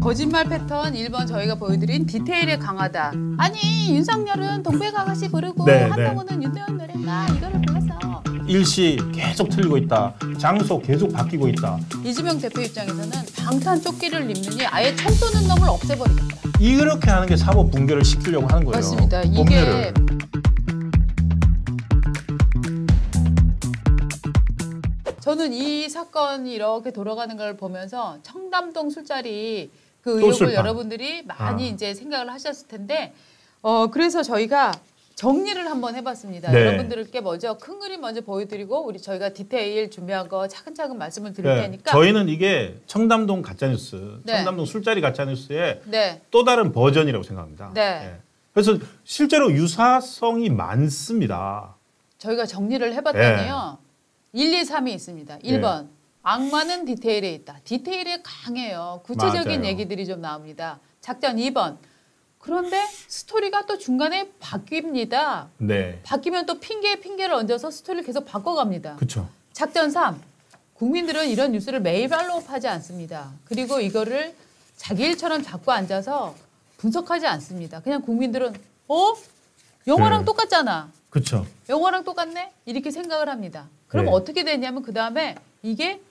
거짓말 패턴 1번 저희가 보여드린 디테일에 강하다. 아니 윤석열은 동백아가씨 부르고 한동훈은 윤대현 노래인가 이거를 불렀어. 일시 계속 틀리고 있다. 장소 계속 바뀌고 있다. 이재명 대표 입장에서는 방탄 조끼를 입느니 아예 총 쏘는 놈을 없애버리겠다. 이렇게 하는 게 사법 붕괴를 시키려고 하는 거예요. 맞습니다. 이게 법률을. 저는 이 사건이 이렇게 돌아가는 걸 보면서 청담동 술자리 그 의혹을 여러분들이 많이 이제 생각을 하셨을 텐데 그래서 저희가 정리를 한번 해봤습니다. 네. 여러분들께 먼저 큰 그림 먼저 보여드리고 우리 저희가 디테일 준비한 거 차근차근 말씀을 드릴 테니까 저희는 이게 청담동 가짜뉴스, 네. 청담동 술자리 가짜뉴스의 네. 또 다른 버전이라고 생각합니다. 네. 그래서 실제로 유사성이 많습니다. 저희가 정리를 해봤더니요. 1, 2, 3이 있습니다. 1번 악마는 디테일에 있다. 디테일에 강해요. 구체적인 맞아요. 얘기들이 좀 나옵니다. 작전 2번. 그런데 스토리가 또 중간에 바뀝니다. 네. 바뀌면 또 핑계를 얹어서 스토리를 계속 바꿔갑니다. 그렇죠. 작전 3. 국민들은 이런 뉴스를 매일 팔로우하지 않습니다. 그리고 이거를 자기 일처럼 잡고 앉아서 분석하지 않습니다. 그냥 국민들은 영화랑 똑같잖아. 그렇죠. 영화랑 똑같네? 이렇게 생각을 합니다. 그럼 네. 어떻게 되냐면 그 다음에 이게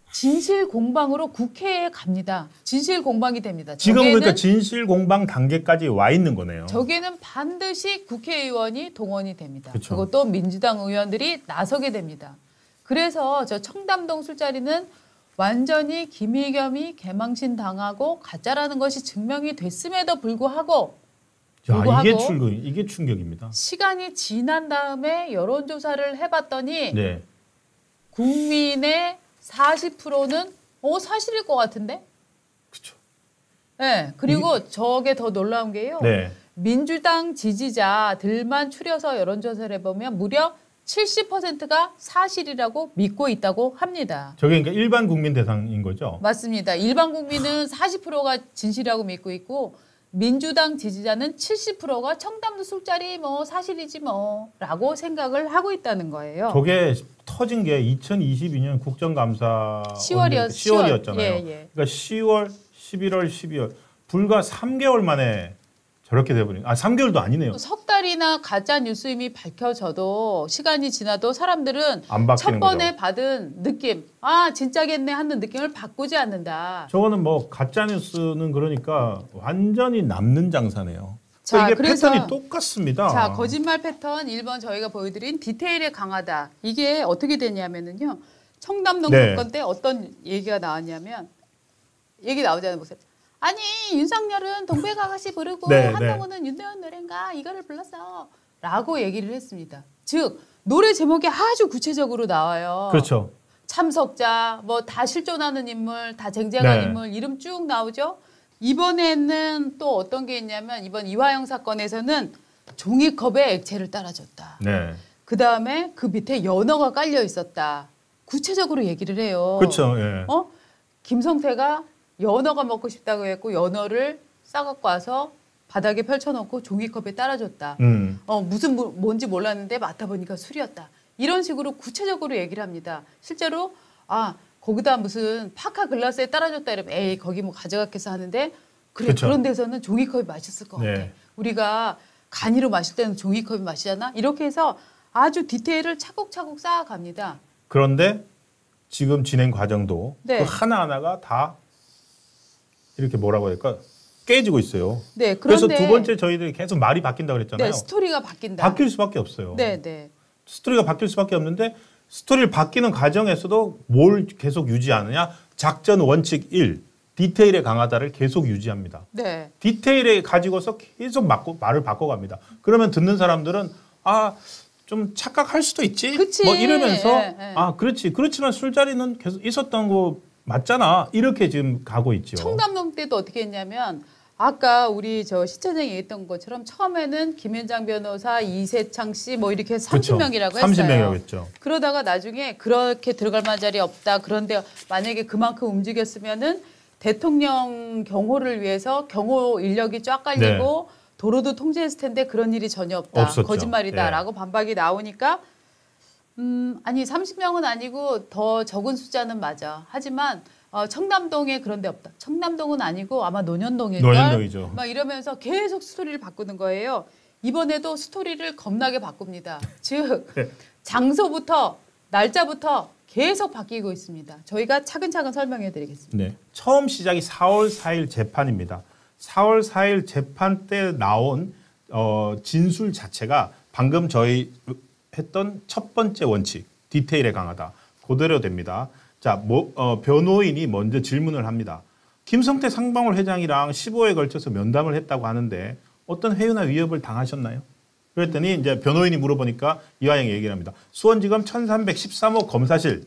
진실 공방으로 국회에 갑니다. 진실 공방이 됩니다. 지금 그러니까 진실 공방 단계까지 와 있는 거네요. 저기에는 반드시 국회의원이 동원이 됩니다. 그쵸. 그것도 민주당 의원들이 나서게 됩니다. 그래서 저 청담동 술자리는 완전히 김의겸이 개망신 당하고 가짜라는 것이 증명이 됐음에도 불구하고 이게 충격입니다. 시간이 지난 다음에 여론조사를 해봤더니 네. 국민의 40%는 사실일 것 같은데? 그렇죠. 네. 그리고 저게 더 놀라운 게요. 네. 민주당 지지자들만 추려서 여론조사를 해보면 무려 70%가 사실이라고 믿고 있다고 합니다. 저게 그러니까 일반 국민 대상인 거죠? 맞습니다. 일반 국민은 40%가 진실이라고 믿고 있고 민주당 지지자는 70%가 청담도 술자리 사실이지 라고 생각을 하고 있다는 거예요. 저게 터진 게 2022년 국정감사 10월이었잖아요. 예. 그러니까 10월, 11월, 12월 불과 3개월 만에 저렇게 돼버린. 3개월도 아니네요. 석 달이나 가짜 뉴스임이 밝혀져도 시간이 지나도 사람들은 안 바뀌는 첫 번에 거죠. 받은 느낌, 진짜겠네 하는 느낌을 바꾸지 않는다. 저거는 가짜 뉴스는 그러니까 완전히 남는 장사네요. 자, 이게 그래서 패턴이 똑같습니다. 자, 거짓말 패턴 1번 저희가 보여드린 디테일에 강하다. 이게 어떻게 되냐면요. 청담동 사건 때 어떤 얘기가 나왔냐면 얘기 나오잖아요. 보세요. 아니 윤석열은 동백아가씨 부르고 한동훈은 윤대현 노래인가 이거를 불렀어 라고 얘기를 했습니다. 즉 노래 제목이 아주 구체적으로 나와요. 그렇죠. 참석자 다 실존하는 인물 다 쟁쟁한 인물 이름 쭉 나오죠. 이번에는 또 어떤 게 있냐면 이번 이화영 사건에서는 종이컵에 액체를 따라줬다. 네. 그다음에 그 밑에 연어가 깔려 있었다. 구체적으로 얘기를 해요. 그렇죠. 예. 김성태가 연어가 먹고 싶다고 했고 연어를 싸갖고 와서 바닥에 펼쳐놓고 종이컵에 따라줬다. 뭔지 몰랐는데 맡아보니까 술이었다. 이런 식으로 구체적으로 얘기를 합니다. 실제로 거기다 무슨 파카 글라스에 따라줬다 이러면 에이 거기 가져갔겠어 하는데 그런 데서는 종이컵이 맛있을 것 같아. 우리가 간이로 마실 때는 종이컵이 마시잖아. 이렇게 해서 아주 디테일을 차곡차곡 쌓아갑니다. 그런데 지금 진행 과정도 그 하나하나가 다 이렇게 뭐라고 해야 될까? 깨지고 있어요. 네, 그래서 두 번째 저희들이 계속 말이 바뀐다고 그랬잖아요. 네, 스토리가 바뀐다. 바뀔 수밖에 없어요. 네. 스토리가 바뀔 수밖에 없는데 스토리를 바뀌는 과정에서도 뭘 계속 유지하느냐? 작전 원칙 1, 디테일에 강하다를 계속 유지합니다. 네. 디테일에 가지고서 계속 말을 바꿔갑니다. 그러면 듣는 사람들은 좀 착각할 수도 있지? 그치. 이러면서 그렇지. 그렇지만 술자리는 계속 있었던 거 맞잖아. 이렇게 지금 가고 있죠. 청담동 때도 어떻게 했냐면 아까 우리 시청장이 얘기했던 것처럼 처음에는 김현장 변호사, 이세창 씨 이렇게 30명이라고 했어요. 30명이라고 했죠. 그러다가 나중에 그렇게 들어갈 만한 자리 없다. 그런데 만약에 그만큼 움직였으면은 대통령 경호를 위해서 경호 인력이 쫙 깔리고 도로도 통제했을 텐데 그런 일이 전혀 없다. 없었죠. 거짓말이다라고 반박이 나오니까 아니 30명은 아니고 더 적은 숫자는 맞아. 하지만 청남동에 그런 데 없다. 청남동은 아니고 아마 논현동일걸. 논현동이죠. 막 이러면서 계속 스토리를 바꾸는 거예요. 이번에도 스토리를 겁나게 바꿉니다. 즉 네. 장소부터 날짜부터 계속 바뀌고 있습니다. 저희가 차근차근 설명해 드리겠습니다. 네. 처음 시작이 4월 4일 재판입니다. 4월 4일 재판 때 나온 진술 자체가 방금 저희 했던 첫 번째 원칙, 디테일에 강하다. 그대로 됩니다. 자, 변호인이 먼저 질문을 합니다. 김성태 상방울 회장이랑 15회에 걸쳐서 면담을 했다고 하는데 어떤 회유나 위협을 당하셨나요? 그랬더니 이제 변호인이 물어보니까 이화영이 얘기를 합니다. 수원지검 1313호 검사실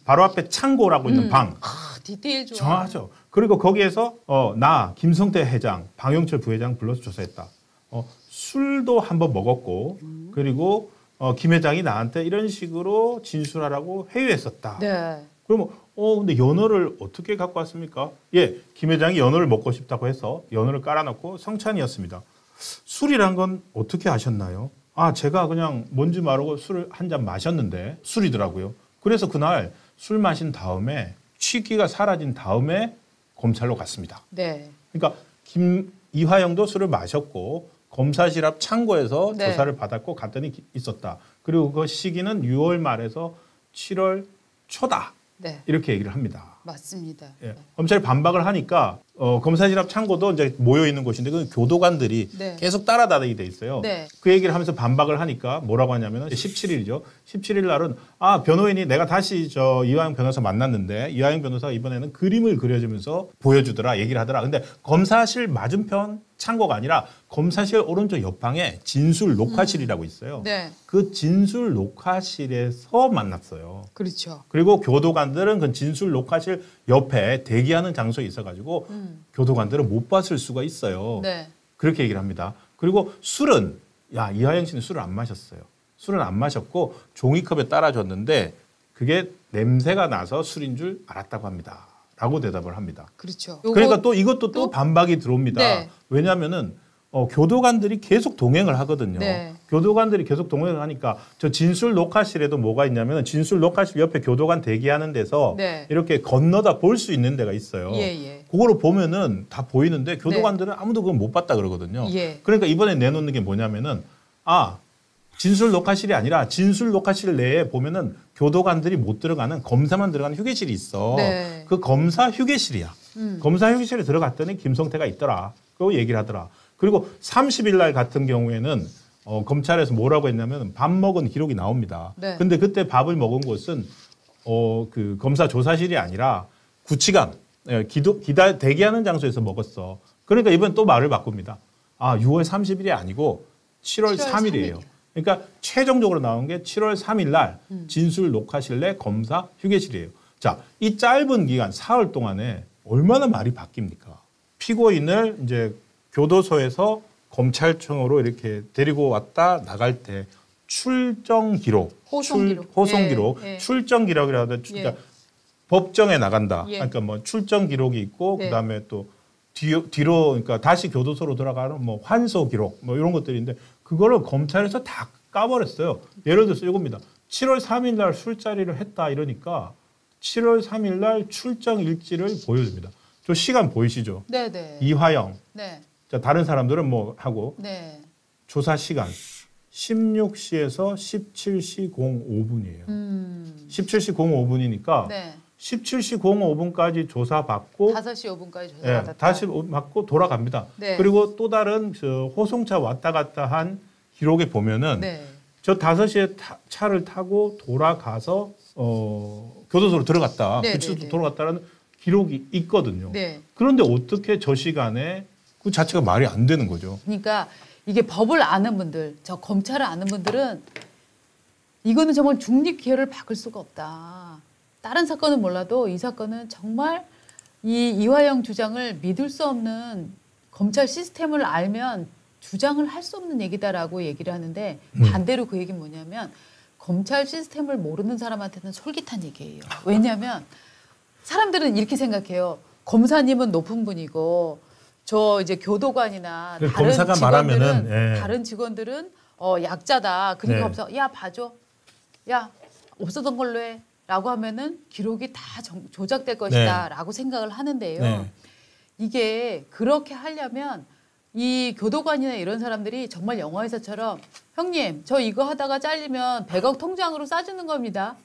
바로 앞에 창고라고 있는 방. 디테일 좋아. 정확하죠. 그리고 거기에서 나 김성태 회장, 방영철 부회장 불러서 조사했다. 술도 한번 먹었고 그리고 김 회장이 나한테 이런 식으로 진술하라고 회유했었다. 네. 그러면 근데 연어를 어떻게 갖고 왔습니까? 예, 김 회장이 연어를 먹고 싶다고 해서 연어를 깔아놓고 성찬이었습니다. 술이란 건 어떻게 아셨나요? 제가 그냥 뭔지 모르고 술을 한 잔 마셨는데 술이더라고요. 그래서 그날 술 마신 다음에 취기가 사라진 다음에 검찰로 갔습니다. 네. 그러니까 이화영도 술을 마셨고 검사실 앞 창고에서 네. 조사를 받았고 갔더니 있었다. 그리고 그 시기는 6월 말에서 7월 초다. 네. 이렇게 얘기를 합니다. 맞습니다. 예. 검찰이 반박을 하니까 검사실 앞 창고도 이제 모여 있는 곳인데 그 교도관들이 네. 계속 따라다니게 돼 있어요. 네. 그 얘기를 하면서 반박을 하니까 뭐라고 하냐면은 17일이죠. 17일 날은 변호인이 내가 다시 이화영 변호사 만났는데 이화영 변호사가 이번에는 그림을 그려주면서 보여주더라 얘기를 하더라. 근데 검사실 맞은편 창고가 아니라 검사실 오른쪽 옆방에 진술 녹화실이라고 있어요. 네. 그 진술 녹화실에서 만났어요. 그렇죠. 그리고 교도관들은 그 진술 녹화실 옆에 대기하는 장소에 있어가지고 교도관들은 못 봤을 수가 있어요. 네. 그렇게 얘기를 합니다. 그리고 술은 이화영 씨는 술을 안 마셨어요. 술은 안 마셨고 종이컵에 따라줬는데 그게 냄새가 나서 술인 줄 알았다고 합니다. 라고 대답을 합니다. 그렇죠. 그러니까 또 이것도 또 반박이 들어옵니다. 네. 왜냐하면은 교도관들이 계속 동행을 하거든요. 네. 교도관들이 계속 동행을 하니까 저 진술 녹화실에도 뭐가 있냐면 진술 녹화실 옆에 교도관 대기하는 데서 네. 이렇게 건너다 볼 수 있는 데가 있어요. 예. 그거를 보면은 다 보이는데 교도관들은 아무도 그걸 못 봤다 그러거든요. 예. 그러니까 이번에 내놓는 게 뭐냐면은 진술 녹화실이 아니라 진술 녹화실 내에 보면은 교도관들이 못 들어가는 검사만 들어가는 휴게실이 있어. 네. 그 검사 휴게실이야. 검사 휴게실에 들어갔더니 김성태가 있더라. 그거 얘기를 하더라. 그리고 30일 날 같은 경우에는 검찰에서 뭐라고 했냐면 밥 먹은 기록이 나옵니다. 네. 근데 그때 밥을 먹은 곳은 그 검사 조사실이 아니라 구치관 대기하는 장소에서 먹었어. 그러니까 이번 또 말을 바꿉니다. 6월 30일이 아니고 7월 3일이에요. 그러니까 최종적으로 나온 게 7월 3일 날 진술 녹화실 내 검사 휴게실이에요. 자, 이 짧은 기간 4월 동안에 얼마나 말이 바뀝니까? 피고인을 이제 교도소에서 검찰청으로 이렇게 데리고 왔다 나갈 때 출정 기록, 호송 기록, 예. 출정 기록이라고 하죠. 그러니까 법정에 나간다. 그러니까 뭐 출정 기록이 있고 그다음에 또 뒤로 그러니까 다시 교도소로 돌아가는 뭐 환소 기록 뭐 이런 것들인데 그거를 검찰에서 다 까버렸어요. 예를 들어서 이겁니다. 7월 3일 날 술자리를 했다 이러니까 7월 3일 날 출정 일지를 보여줍니다. 저 시간 보이시죠? 네네. 이화영. 네. 자, 다른 사람들은 뭐 하고 네. 조사 시간 16시에서 17시 05분이에요. 17시 05분이니까 네. 17시 05분까지 조사받고 5시 5분까지 예, 조사받았다. 다시 받고 돌아갑니다. 네. 그리고 또 다른 호송차 왔다 갔다 한 기록에 보면은 네. 저 5시에 차를 타고 돌아가서 교도소로 들어갔다. 네, 구치소로 네, 네. 돌아갔다는 기록이 있거든요. 네. 그런데 어떻게 저 시간에 그 자체가 말이 안 되는 거죠. 그러니까 이게 법을 아는 분들, 저 검찰을 아는 분들은 이거는 정말 중립 기회를 바꿀 수가 없다. 다른 사건은 몰라도 이 사건은 정말 이 이화영 주장을 믿을 수 없는 검찰 시스템을 알면 주장을 할 수 없는 얘기다라고 얘기를 하는데 반대로 그 얘기는 뭐냐면 검찰 시스템을 모르는 사람한테는 솔깃한 얘기예요. 왜냐하면 사람들은 이렇게 생각해요. 검사님은 높은 분이고 저 이제 교도관이나 다른 검사가 직원들은 말하면은, 예. 다른 직원들은 약자다. 그러니까 네. 검사 야 봐줘. 야 없었던 걸로 해. 라고 하면은 기록이 다 조작될 것이다라고 생각을 하는데요. 네. 이게 그렇게 하려면 이 교도관이나 이런 사람들이 정말 영화에서처럼 형님 저 이거 하다가 잘리면 100억 통장으로 싸주는 겁니다.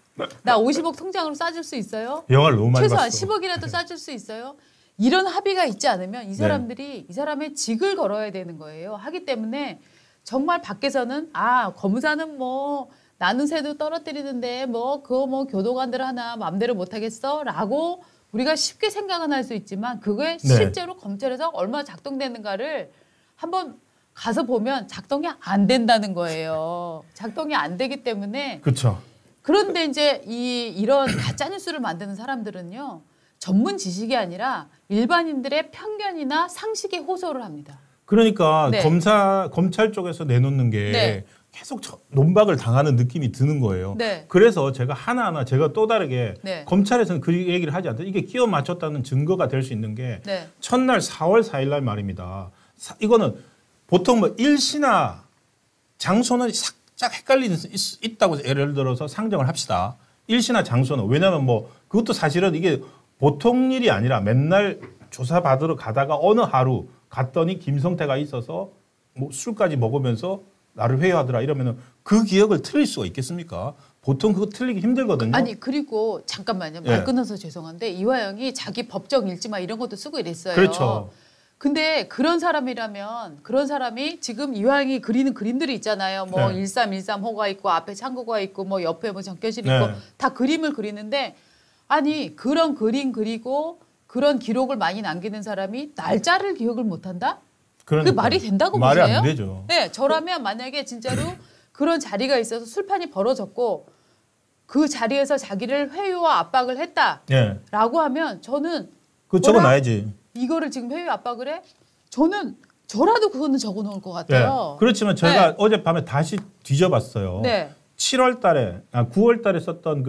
나 50억 통장으로 싸줄 수 있어요? 영화를 너무 많이 최소한 봤어. 10억이라도 싸줄 수 있어요? 이런 합의가 있지 않으면 이 사람들이 이 사람의 직을 걸어야 되는 거예요. 하기 때문에 정말 밖에서는 검사는 뭐 나는 새도 떨어뜨리는데 뭐 그거 뭐 교도관들 하나 마음대로 못하겠어? 라고 우리가 쉽게 생각은 할 수 있지만 그게 실제로 검찰에서 얼마나 작동되는가를 한번 가서 보면 작동이 안 된다는 거예요. 작동이 안 되기 때문에 그렇죠. 그런데 이제 이런 가짜 뉴스를 만드는 사람들은요. 전문 지식이 아니라 일반인들의 편견이나 상식에 호소를 합니다. 그러니까 네. 검찰 쪽에서 내놓는 게 네. 계속 논박을 당하는 느낌이 드는 거예요. 네. 그래서 제가 하나하나 제가 또 다르게 네. 검찰에서는 그 얘기를 하지 않다. 이게 끼워 맞췄다는 증거가 될 수 있는 게 네. 첫날 4월 4일 날 말입니다. 이거는 보통 뭐 일시나 장소는 살짝 헷갈리는 있다고 예를 들어서 상정을 합시다. 일시나 장소는 왜냐하면 뭐 그것도 사실은 이게 보통 일이 아니라 맨날 조사 받으러 가다가 어느 하루 갔더니 김성태가 있어서 뭐 술까지 먹으면서 나를 회유하더라 이러면은 그 기억을 틀릴 수가 있겠습니까? 보통 그거 틀리기 힘들거든요. 아니 그리고 잠깐만요. 말 끊어서 죄송한데 이화영이 자기 법정 일지마 이런 것도 쓰고 이랬어요. 그렇죠. 근데 그런 사람이라면 그런 사람이 지금 이화영이 그리는 그림들이 있잖아요. 뭐 네. 1313호가 있고 앞에 창고가 있고 뭐 옆에 뭐 정교실 있고 네. 다 그림을 그리는데 아니 그런 그림 그리고 그런 기록을 많이 남기는 사람이 날짜를 기억을 못한다? 그러니까. 그 말이 된다고 말이 보세요? 안 되죠. 네, 저라면 만약에 진짜로 그런 자리가 있어서 술판이 벌어졌고 그 자리에서 자기를 회유와 압박을 했다라고 하면 저는 그 적어놔야지. 이거를 지금 회유 압박을 해? 저라도 그거는 적어놓을 것 같아요. 네. 그렇지만 제가 어젯밤에 다시 뒤져봤어요. 네. 9월 달에 썼던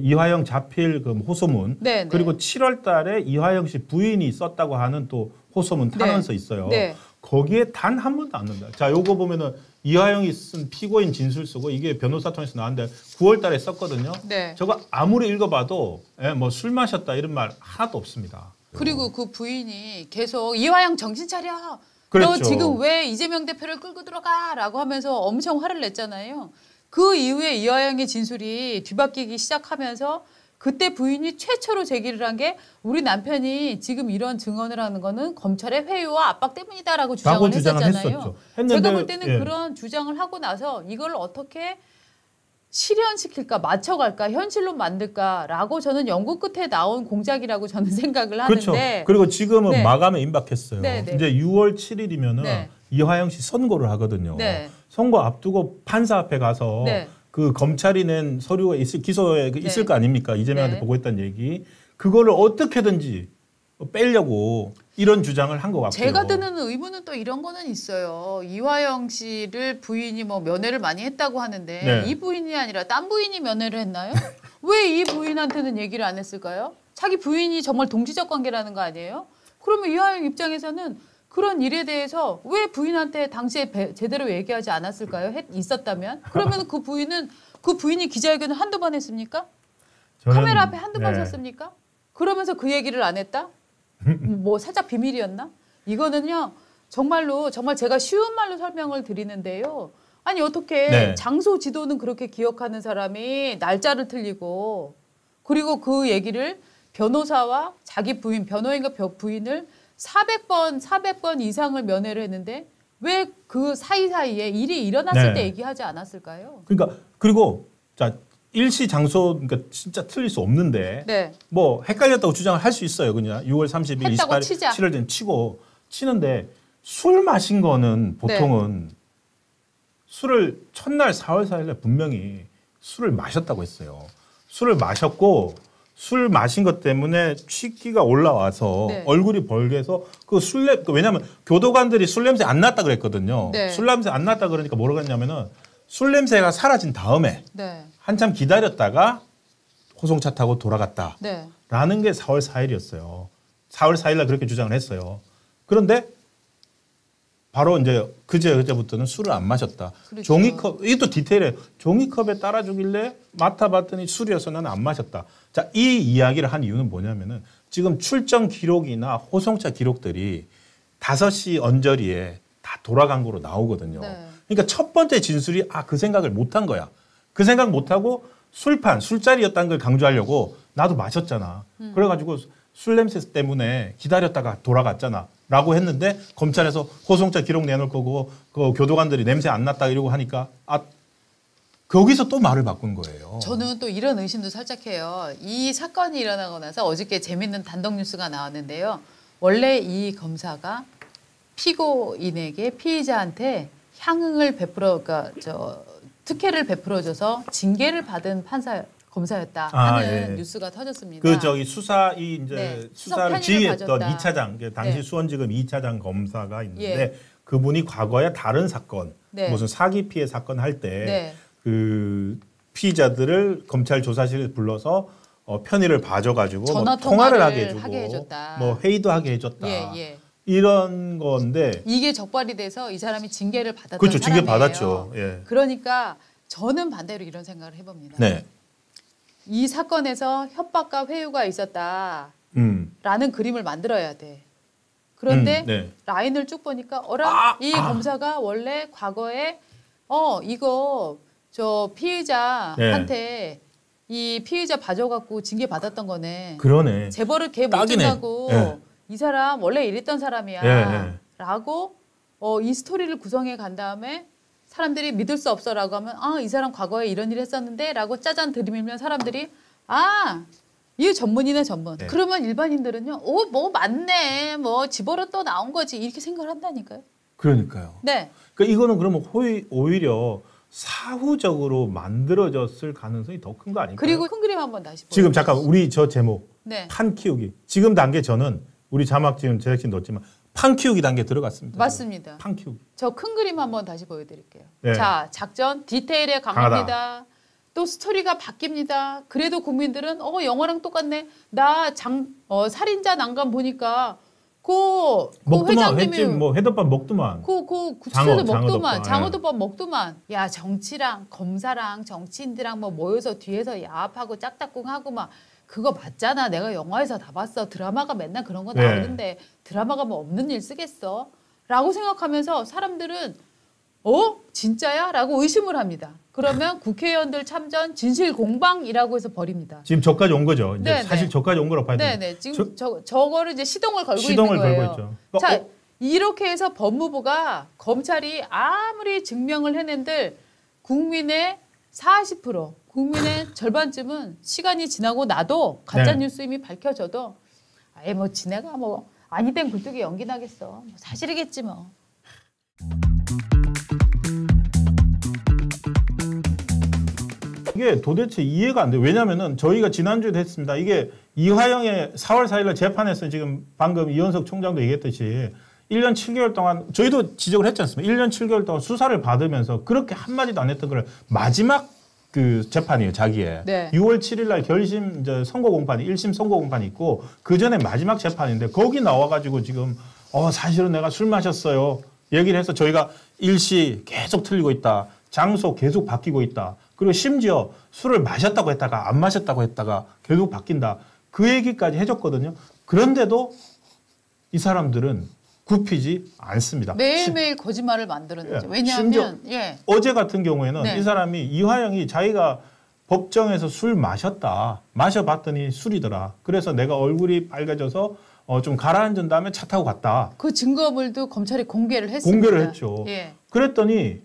이화영 자필 그 호소문 네, 그리고 네. 7월 달에 이화영 씨 부인이 썼다고 하는 또 호소문 탄원서 있어요. 네. 거기에 단 한 번도 안 넣는다. 자, 요거 보면은 이화영이 쓴 피고인 진술 쓰고 이게 변호사 통해서 나왔는데 9월 달에 썼거든요. 네. 저거 아무리 읽어봐도 뭐 술 마셨다 이런 말 하나도 없습니다. 그리고 그 부인이 계속 이화영 정신 차려. 그렇죠. 너 지금 왜 이재명 대표를 끌고 들어가라고 하면서 엄청 화를 냈잖아요. 그 이후에 이화영의 진술이 뒤바뀌기 시작하면서 그때 부인이 최초로 제기를 한 게 우리 남편이 지금 이런 증언을 하는 거는 검찰의 회유와 압박 때문이다라고 주장을 했었잖아요. 제가 볼 때는 그런 주장을 하고 나서 이걸 어떻게 실현시킬까, 맞춰갈까, 현실로 만들까라고 저는 연구 끝에 나온 공작이라고 저는 생각을 하는데. 그렇죠. 그리고 지금은 마감에 임박했어요. 네, 네. 이제 6월 7일이면은 네. 이화영 씨 선고를 하거든요. 네. 선고 앞두고 판사 앞에 가서 네. 그 검찰이 낸 서류가 기소에 있을 네. 거 아닙니까? 이재명한테 네. 보고했다는 얘기. 그거를 어떻게든지 빼려고 이런 주장을 한 것 같고요. 제가 드는 의문은 또 이런 거는 있어요. 이화영 씨를 부인이 뭐 면회를 많이 했다고 하는데 네. 이 부인이 아니라 딴 부인이 면회를 했나요? 왜 이 부인한테는 얘기를 안 했을까요? 자기 부인이 정말 동지적 관계라는 거 아니에요? 그러면 이화영 입장에서는 그런 일에 대해서 왜 부인한테 당시에 제대로 얘기하지 않았을까요? 있었다면? 그러면 그 부인이 기자회견을 한두 번 했습니까? 카메라 앞에 한두 번 섰습니까? 그러면서 그 얘기를 안 했다? 뭐 살짝 비밀이었나? 이거는요. 정말 제가 쉬운 말로 설명을 드리는데요. 아니 어떻게 장소 지도는 그렇게 기억하는 사람이 날짜를 틀리고 그리고 그 얘기를 변호사와 자기 부인, 변호인과 부인을 400번 이상을 면회를 했는데 왜 그 사이사이에 일이 일어났을 때 얘기하지 않았을까요? 그러니까 그리고 자 일시 장소 그러니까 진짜 틀릴 수 없는데 뭐 헷갈렸다고 주장을 할 수 있어요. 그냥 6월 30일, 28일, 7월 된 치는데 술 마신 거는 보통은 술을 첫날 4월 4일 날 분명히 술을 마셨다고 했어요. 술을 마셨고 술 마신 것 때문에 취기가 올라와서 얼굴이 벌게서 왜냐하면 교도관들이 술 냄새 안 났다 그랬거든요. 술 냄새 안 났다 그러니까 뭐라고 했냐면은 술 냄새가 사라진 다음에 한참 기다렸다가 호송차 타고 돌아갔다. 라는 게 4월 4일이었어요. 4월 4일 날 그렇게 주장을 했어요. 그런데 바로 이제 그제부터는 술을 안 마셨다. 그렇죠. 종이컵, 이것도 디테일해. 종이컵에 따라주길래 맡아봤더니 술이어서 나는 안 마셨다. 자, 이 이야기를 한 이유는 뭐냐면은 지금 출정 기록이나 호송차 기록들이 5시 언저리에 다 돌아간 거로 나오거든요. 네. 그러니까 첫 번째 진술이 그 생각을 못 한 거야. 그 생각 못 하고 술자리였다는 걸 강조하려고 나도 마셨잖아. 그래가지고 술 냄새 때문에 기다렸다가 돌아갔잖아. 라고 했는데 검찰에서 호송차 기록 내놓을 거고 그 교도관들이 냄새 안 났다 이러고 하니까 거기서 또 말을 바꾼 거예요. 저는 또 이런 의심도 살짝 해요. 이 사건이 일어나고 나서 어저께 재밌는 단독 뉴스가 나왔는데요. 원래 이 검사가 피고인에게 피의자한테 향응을 그러니까 특혜를 베풀어줘서 징계를 받은 검사였다 하는 예. 뉴스가 터졌습니다. 수사를 지휘했던 2차장, 당시 수원지검 2차장 검사가 있는데 그분이 과거에 다른 사건, 무슨 사기 피해 사건 할 때 그 피의자들을 검찰 조사실에 불러서 편의를 봐줘가지고 전화 통화를 하게 하게 해주고 해줬다. 뭐 회의도 하게 해줬다. 이런 건데 이게 적발이 돼서 이 사람이 징계를 받았던 그렇죠. 사람이에요. 징계 받았죠. 예. 그러니까 저는 반대로 이런 생각을 해봅니다. 네. 이 사건에서 협박과 회유가 있었다라는 그림을 만들어야 돼. 그런데 라인을 쭉 보니까 이 검사가 원래 과거에 이거 저 피의자한테 이 피의자 봐줘갖고 징계 받았던 거네. 그러네. 재벌을 걔 못 준다고 이 사람 원래 이랬던 사람이야. 라고 이 스토리를 구성해 간 다음에 사람들이 믿을 수 없어라고 하면 이 사람 과거에 이런 일 했었는데 라고 짜잔 들이밀면 사람들이 이게 전문이네 전문. 그러면 일반인들은요. 뭐 맞네. 뭐 집어로 또 나온 거지. 이렇게 생각을 한다니까요. 그러니까요. 네. 그러니까 이거는 그러면 오히려 사후적으로 만들어졌을 가능성이 더 큰 거 아닐까요? 그리고 큰 그림 한번 다시 보여주세요. 지금 잠깐 우리 저 제목 판 키우기. 지금 단계 저는 우리 자막 지금 제작진 넣었지만 판 키우기 단계 들어갔습니다. 맞습니다. 판 키우기. 저 큰 그림 한번 다시 보여드릴게요. 자, 작전 디테일에 강합니다. 또 스토리가 바뀝니다. 그래도 국민들은 영화랑 똑같네. 나 살인자 난감 보니까 그 회장님이 뭐 회덮밥 먹더만. 그 구치소에서 먹더만. 장어덮밥 먹더만. 야, 정치랑 검사랑 정치인들랑 뭐 모여서 뒤에서 야합하고 짝짝꿍하고 막 그거 맞잖아. 내가 영화에서 다 봤어. 드라마가 맨날 그런 거 나오는데 드라마가 뭐 없는 일 쓰겠어? 라고 생각하면서 사람들은 진짜야? 라고 의심을 합니다. 그러면 국회의원들 참전 진실 공방이라고 해서 버립니다. 지금 저까지 온 거죠. 이제 사실 저까지 온 거라고 봐야 돼요. 네네. 지금 저거를 이제 시동을 걸고 있는 거예요. 있죠. 자, 이렇게 해서 법무부가 검찰이 아무리 증명을 해낸들 국민의 40%, 국민의 절반쯤은 시간이 지나고 나도 가짜 뉴스 이미 밝혀져도 뭐 지네가 뭐 아니 된 굴뚝에 연기 나겠어. 뭐 사실이겠지 뭐. 이게 도대체 이해가 안 돼요. 왜냐면은 저희가 지난주에도 했습니다. 이게 이화영의 4월 4일날 재판에서 지금 방금 이현석 총장도 얘기했듯이 1년 7개월 동안 저희도 지적을 했지 않습니까? 1년 7개월 동안 수사를 받으면서 그렇게 한마디도 안 했던 걸 마지막 그 재판이에요, 자기의. 6월 7일날 결심 이제 선고 공판이 1심 선고 공판이 있고 그 전에 마지막 재판인데 거기 나와가지고 지금 사실은 내가 술 마셨어요. 얘기를 해서 저희가 일시 계속 틀리고 있다. 장소 계속 바뀌고 있다. 그리고 심지어 술을 마셨다고 했다가 안 마셨다고 했다가 계속 바뀐다. 그 얘기까지 해줬거든요. 그런데도 이 사람들은 굽히지 않습니다. 매일매일 거짓말을 만들어내죠. 왜냐하면 어제 같은 경우에는 이 사람이 이화영이 자기가 법정에서 술 마셨다. 마셔봤더니 술이더라. 그래서 내가 얼굴이 빨개져서 좀 가라앉은 다음에 차 타고 갔다. 그 증거물도 검찰이 공개를 했습니다. 공개를 했죠. 그랬더니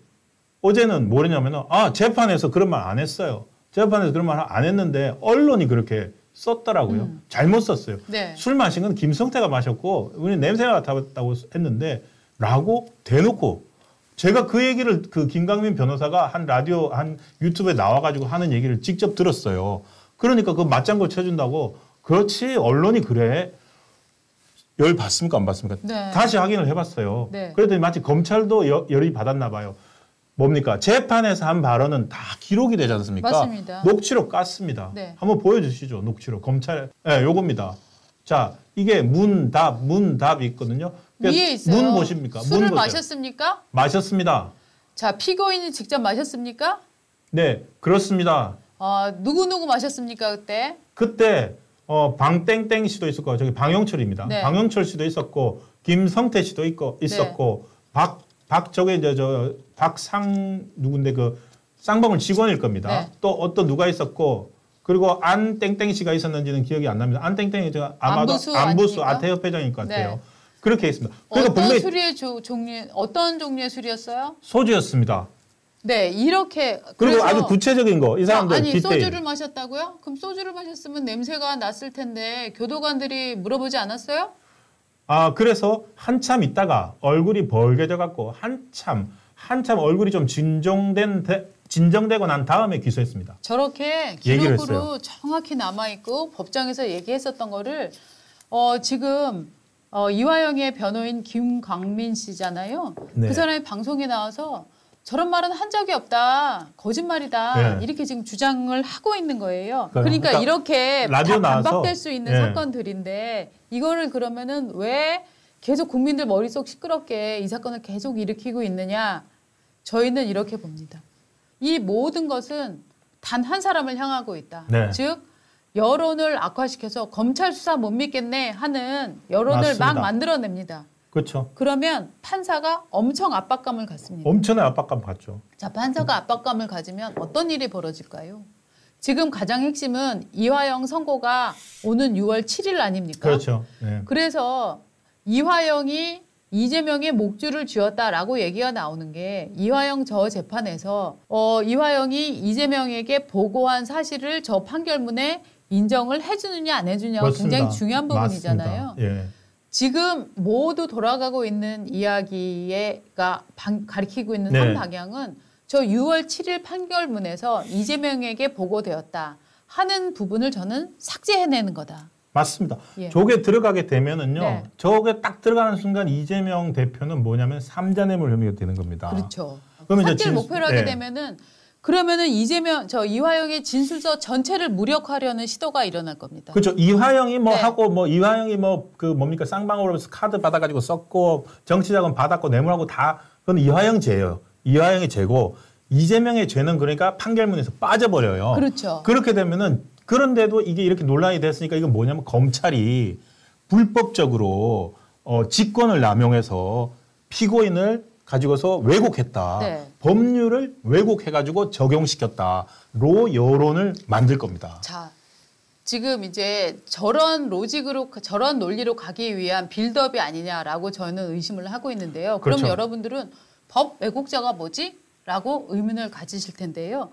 어제는 뭐랬냐면은 재판에서 그런 말 안 했어요. 재판에서 그런 말 안 했는데 언론이 그렇게 썼더라고요. 잘못 썼어요. 술 마신 건 김성태가 마셨고 우리는 냄새가 맡았다고 했는데 라고 대놓고 제가 그 얘기를 그 김강민 변호사가 한 라디오 한 유튜브에 나와가지고 하는 얘기를 직접 들었어요. 그러니까 그 맞장구 쳐준다고 그렇지 언론이 그래. 열 받습니까 안 받습니까? 다시 확인을 해봤어요. 그랬더니 마치 검찰도 열이 받았나 봐요. 뭡니까? 재판에서 한 발언은 다 기록이 되지 않습니까? 맞습니다. 녹취록 깠습니다. 한번 보여주시죠. 녹취록. 검찰, 요겁니다. 자, 이게 문답이 있거든요. 위에 있어요. 문 보십니까? 술을 문 마셨습니까? 마셨습니다. 자, 피고인이 직접 마셨습니까? 네, 그렇습니다. 누구 마셨습니까 그때? 그때 방땡땡 씨도 있었고 저기 방영철입니다. 네. 방영철 씨도 있었고 김성태 씨도 있었고 네. 저게 이제 박상 누군데 그 쌍방울 직원일 겁니다. 네. 또 어떤 누가 있었고 그리고 안땡땡 씨가 있었는지는 기억이 안 납니다. 안땡땡이 아마도 안부수 아태협회장일 것 같아요. 네. 그렇게 했습니다. 그러니까 어떤 술의 종류 어떤 종류의 술이었어요? 소주였습니다. 네, 이렇게 그리고 아주 구체적인 거 이 사람들 아니 디테일. 소주를 마셨다고요? 그럼 소주를 마셨으면 냄새가 났을 텐데 교도관들이 물어보지 않았어요? 그래서 한참 있다가 얼굴이 벌게져 갖고 한참 얼굴이 좀 진정되고 난 다음에 기소했습니다. 저렇게 기록으로 정확히 남아 있고 법정에서 얘기했었던 거를 지금 이화영의 변호인 김광민 씨잖아요. 네. 그 사람이 방송에 나와서 저런 말은 한 적이 없다. 거짓말이다. 네. 이렇게 지금 주장을 하고 있는 거예요. 그러니까 그러니까 이렇게 라디오 다 나와서 반박될 수 있는 네. 사건들인데 이거를 그러면은 왜 계속 국민들 머릿속 시끄럽게 이 사건을 계속 일으키고 있느냐. 저희는 이렇게 봅니다. 이 모든 것은 단 한 사람을 향하고 있다. 네. 즉 여론을 악화시켜서 검찰 수사 못 믿겠네 하는 여론을 맞습니다. 막 만들어냅니다. 그렇죠. 그러면 판사가 엄청 압박감을 갖습니다. 엄청난 압박감 받죠. 자, 판사가 압박감을 가지면 어떤 일이 벌어질까요? 지금 가장 핵심은 이화영 선고가 오는 6월 7일 아닙니까? 그렇죠. 네. 그래서 이화영이 이재명의 목줄을 쥐었다라고 얘기가 나오는 게 이화영 저 재판에서 이화영이 이재명에게 보고한 사실을 저 판결문에 인정을 해주느냐 안 해주느냐가 맞습니다. 굉장히 중요한 부분이잖아요. 맞습니다. 예. 지금 모두 돌아가고 있는 이야기가 가리키고 있는 네. 한 방향은 저 6월 7일 판결문에서 이재명에게 보고되었다 하는 부분을 저는 삭제해내는 거다. 맞습니다. 예. 저게 들어가게 되면은요. 네. 저게 딱 들어가는 순간 이재명 대표는 뭐냐면 삼자뇌물 혐의가 되는 겁니다. 그렇죠. 그러면 이제 삭제를 목표로 하게 네. 되면은 이화영의 진술서 전체를 무력화하려는 시도가 일어날 겁니다. 그렇죠. 이화영이 네. 하고 이화영이 뭡니까 쌍방울로 카드 받아가지고 썼고 정치자금 받았고 뇌물하고 다 그건 이화영 죄예요. 이화영의 죄고 이재명의 죄는 그러니까 판결문에서 빠져버려요. 그렇죠. 그렇게 되면은 그런데도 이게 이렇게 논란이 됐으니까 이건 뭐냐면 검찰이 불법적으로 직권을 남용해서 피고인을 가지고서 왜곡했다. 네. 법률을 왜곡해가지고 적용시켰다로 여론을 만들 겁니다. 자, 지금 이제 저런 논리로 가기 위한 빌드업이 아니냐라고 저는 의심을 하고 있는데요. 그럼 그렇죠. 여러분들은 법 왜곡자가 뭐지? 라고 의문을 가지실 텐데요.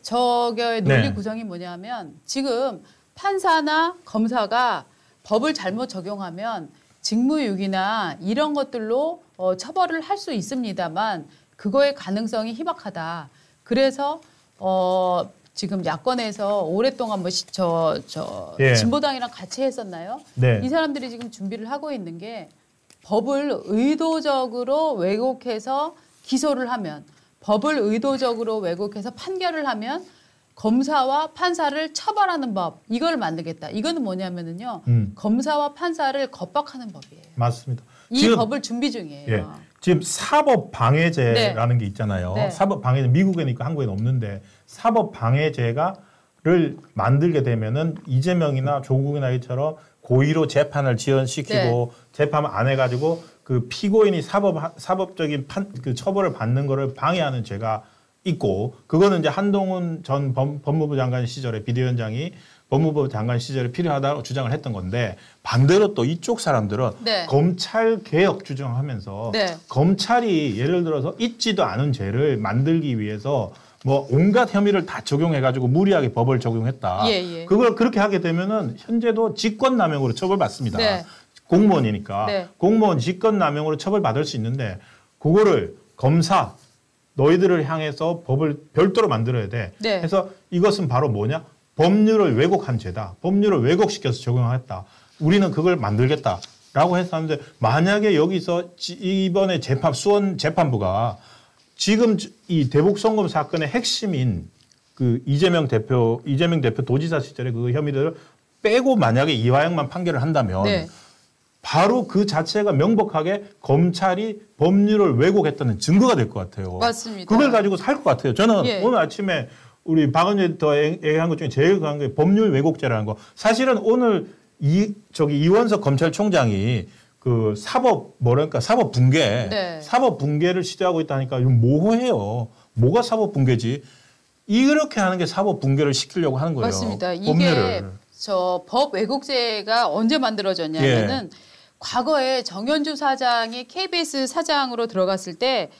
저의 논리 네. 구성이 뭐냐면 지금 판사나 검사가 법을 잘못 적용하면 직무유기나 이런 것들로 처벌을 할 수 있습니다만 그거의 가능성이 희박하다. 그래서 지금 야권에서 오랫동안 예. 진보당이랑 같이 했었나요? 네. 이 사람들이 지금 준비를 하고 있는 게 법을 의도적으로 왜곡해서 기소를 하면 법을 의도적으로 왜곡해서 판결을 하면 검사와 판사를 처벌하는 법 이걸 만들겠다. 이거는 뭐냐면은요. 검사와 판사를 겁박하는 법이에요. 맞습니다. 이 지금, 법을 준비 중이에요. 예, 지금 사법방해죄라는 게 있잖아요. 네. 사법방해죄 미국에는 있고 한국에는 없는데 사법방해죄를 만들게 되면은 이재명이나 조국이나 이처럼 고의로 재판을 지연시키고 재판을 안 해가지고 그 피고인이 사법적인 그 처벌을 받는 거를 방해하는 죄가 있고 그거는 이제 한동훈 전 법무부 장관 시절에 비대위원장이 법무부 장관 시절에 필요하다고 주장을 했던 건데 반대로 또 이쪽 사람들은 네. 검찰 개혁 주장하면서 네. 검찰이 예를 들어서 있지도 않은 죄를 만들기 위해서 뭐 온갖 혐의를 다 적용해가지고 무리하게 법을 적용했다. 예. 그걸 그렇게 하게 되면은 현재도 직권남용으로 처벌받습니다. 네. 공무원이니까 네. 공무원 직권남용으로 처벌받을 수 있는데 그거를 검사 너희들을 향해서 법을 별도로 만들어야 돼. 네. 그래서 이것은 바로 뭐냐? 법률을 왜곡한 죄다. 법률을 왜곡시켜서 적용했다. 우리는 그걸 만들겠다라고 해서 하는데 만약에 여기서 이번에 수원 재판부가 지금 이 대북송금 사건의 핵심인 그 이재명 대표 도지사 시절의 그 혐의들을 빼고 만약에 이화영만 판결을 한다면 네. 바로 그 자체가 명백하게 검찰이 법률을 왜곡했다는 증거가 될 것 같아요. 맞습니다. 그걸 가지고 살 것 같아요. 저는 예. 오늘 아침에 우리 박은재 에디터가 얘기한 것 중에 제일 강한 게 법률 왜곡죄라는 거. 사실은 오늘 이원석 검찰총장이 그 사법 붕괴, 네. 사법 붕괴를 시도하고 있다니까 좀 모호해요. 뭐가 사법 붕괴지? 이렇게 하는 게 사법 붕괴를 시키려고 하는 거예요. 맞습니다. 이게 법률을. 저 법 왜곡죄가 언제 만들어졌냐면은 과거에 정현주 사장이 KBS 사장으로 들어갔을 때